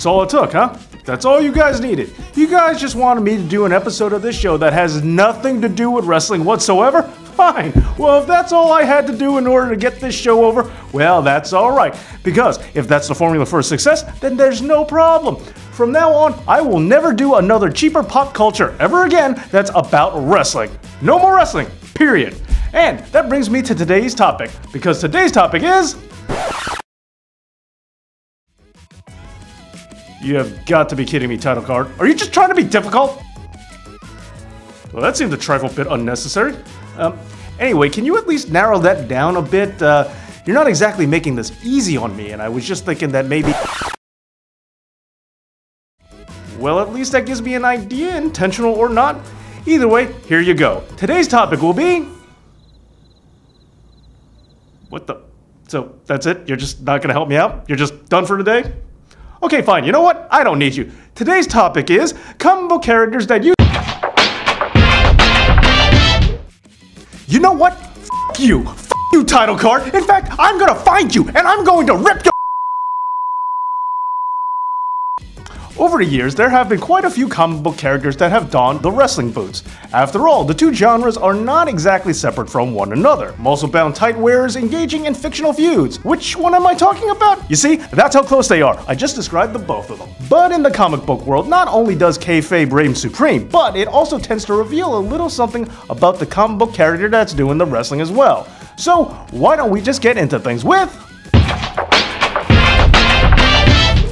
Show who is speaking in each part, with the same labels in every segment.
Speaker 1: all it took, huh? That's all you guys needed. You guys just wanted me to do an episode of this show that has nothing to do with wrestling whatsoever? Fine. Well, if that's all I had to do in order to get this show over, well, that's alright. Because if that's the formula for success, then there's no problem. From now on, I will never do another cheaper pop culture ever again that's about wrestling. No more wrestling, period. And that brings me to today's topic, because today's topic is... You have got to be kidding me, title card. Are you just trying to be difficult? Well, that seemed a trifle bit unnecessary. Anyway, can you at least narrow that down a bit? You're not exactly making this easy on me, and I was just thinking that maybe... Well, at least that gives me an idea, intentional or not. Either way, here you go. Today's topic will be... What the... So, that's it? You're just not gonna help me out? You're just done for today? Okay, fine. You know what? I don't need you. Today's topic is comic book characters that you... You know what? F*** you. F*** you, title card. In fact, I'm gonna find you, and I'm going to rip your... Over the years, there have been quite a few comic book characters that have donned the wrestling boots. After all, the two genres are not exactly separate from one another. Muscle-bound tight wearers engaging in fictional feuds. Which one am I talking about? You see, that's how close they are. I just described the both of them. But in the comic book world, not only does kayfabe reign supreme, but it also tends to reveal a little something about the comic book character that's doing the wrestling as well. So, why don't we just get into things with...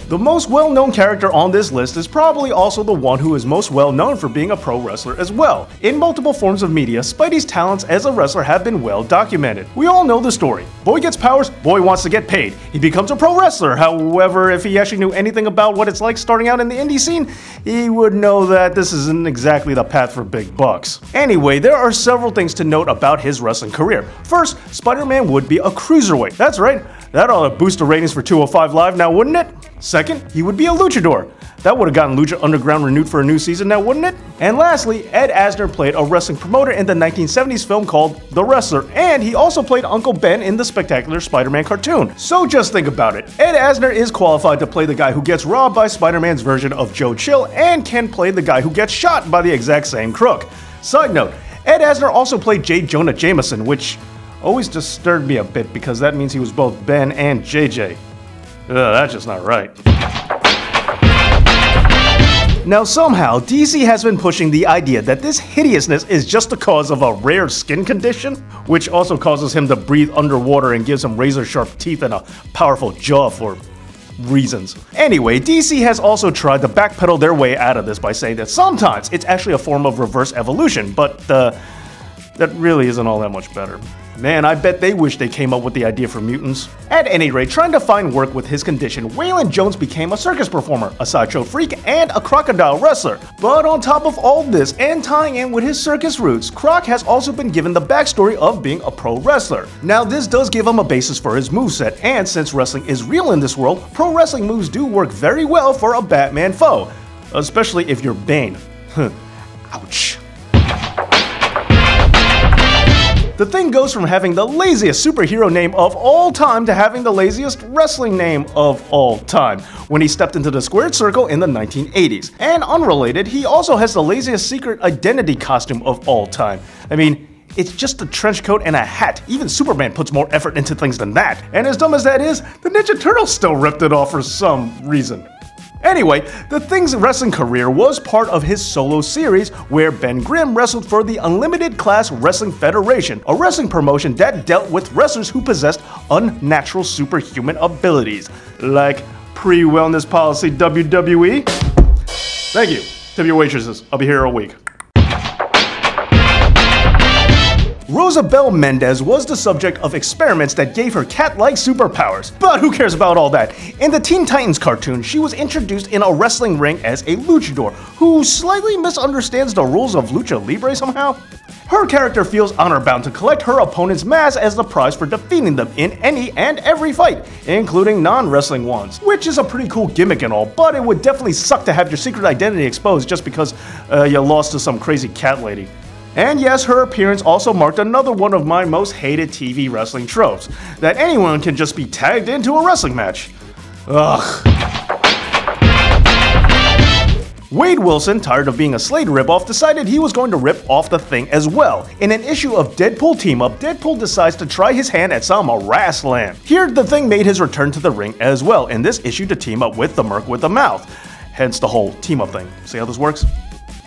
Speaker 1: The most well-known character on this list is probably also the one who is most well-known for being a pro wrestler as well. In multiple forms of media, Spidey's talents as a wrestler have been well documented. We all know the story. Boy gets powers, boy wants to get paid. He becomes a pro wrestler. However, if he actually knew anything about what it's like starting out in the indie scene, he would know that this isn't exactly the path for big bucks. Anyway, there are several things to note about his wrestling career. First, Spider-Man would be a cruiserweight. That's right. That ought to boost the ratings for 205 Live now, wouldn't it? Second, he would be a luchador. That would have gotten Lucha Underground renewed for a new season now, wouldn't it? And lastly, Ed Asner played a wrestling promoter in the 1970s film called The Wrestler, and he also played Uncle Ben in the Spectacular Spider-Man cartoon. So just think about it. Ed Asner is qualified to play the guy who gets robbed by Spider-Man's version of Joe Chill, and can play the guy who gets shot by the exact same crook. Side note, Ed Asner also played J. Jonah Jameson, which always disturbed me a bit because that means he was both Ben and JJ. That's just not right. Now somehow, DC has been pushing the idea that this hideousness is just the cause of a rare skin condition, which also causes him to breathe underwater and gives him razor-sharp teeth and a powerful jaw for reasons. Anyway, DC has also tried to backpedal their way out of this by saying that sometimes it's actually a form of reverse evolution, but that really isn't all that much better. Man, I bet they wish they came up with the idea for mutants. At any rate, trying to find work with his condition, Waylon Jones became a circus performer, a sideshow freak, and a crocodile wrestler. But on top of all this, and tying in with his circus roots, Croc has also been given the backstory of being a pro wrestler. Now this does give him a basis for his moveset, and since wrestling is real in this world, pro wrestling moves do work very well for a Batman foe. Especially if you're Bane. Ouch. The thing goes from having the laziest superhero name of all time to having the laziest wrestling name of all time, when he stepped into the squared circle in the 1980s. And unrelated, he also has the laziest secret identity costume of all time. I mean, it's just a trench coat and a hat. Even Superman puts more effort into things than that. And as dumb as that is, the Ninja Turtles still ripped it off for some reason. Anyway, the Thing's wrestling career was part of his solo series where Ben Grimm wrestled for the Unlimited Class Wrestling Federation, a wrestling promotion that dealt with wrestlers who possessed unnatural superhuman abilities, like pre-wellness policy WWE. Thank you. Tip your waitresses. I'll be here all week. Rosabelle Mendez was the subject of experiments that gave her cat-like superpowers, but who cares about all that? In the Teen Titans cartoon, she was introduced in a wrestling ring as a luchador, who slightly misunderstands the rules of lucha libre somehow. Her character feels honor-bound to collect her opponent's mass as the prize for defeating them in any and every fight, including non-wrestling ones, which is a pretty cool gimmick and all, but it would definitely suck to have your secret identity exposed just because you lost to some crazy cat lady. And yes, her appearance also marked another one of my most hated TV wrestling tropes, that anyone can just be tagged into a wrestling match. Ugh. Wade Wilson, tired of being a Slade ripoff, decided he was going to rip off the Thing as well. In an issue of Deadpool Team Up, Deadpool decides to try his hand at some WRESTLED. Here, the Thing made his return to the ring as well, in this issue to team up with the Merc with the Mouth. Hence the whole team up thing. See how this works?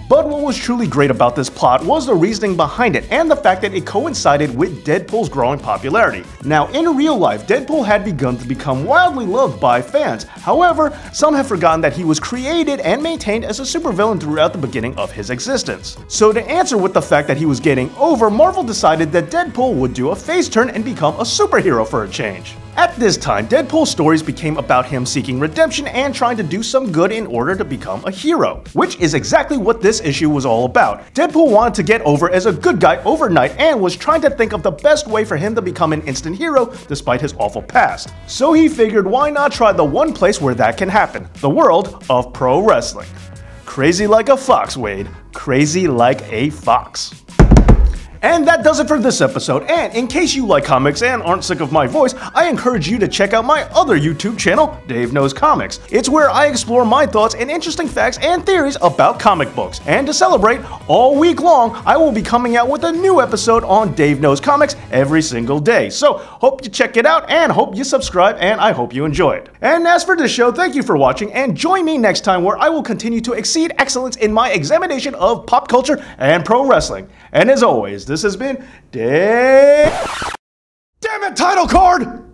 Speaker 1: But what was truly great about this plot was the reasoning behind it and the fact that it coincided with Deadpool's growing popularity. Now, in real life, Deadpool had begun to become wildly loved by fans. However, some have forgotten that he was created and maintained as a supervillain throughout the beginning of his existence. So to answer with the fact that he was getting over, Marvel decided that Deadpool would do a face turn and become a superhero for a change. At this time, Deadpool's stories became about him seeking redemption and trying to do some good in order to become a hero, which is exactly what this issue was all about. Deadpool wanted to get over as a good guy overnight and was trying to think of the best way for him to become an instant hero despite his awful past. So he figured, why not try the one place where that can happen, the world of pro wrestling. Crazy like a fox, Wade. Crazy like a fox. And that does it for this episode, and in case you like comics and aren't sick of my voice, I encourage you to check out my other YouTube channel, Dave Knows Comics. It's where I explore my thoughts and interesting facts and theories about comic books. And to celebrate, all week long, I will be coming out with a new episode on Dave Knows Comics every single day. So, hope you check it out, and hope you subscribe, and I hope you enjoy it. And as for this show, thank you for watching, and join me next time where I will continue to exceed excellence in my examination of pop culture and pro wrestling. And as always, this has been Damn it, title card!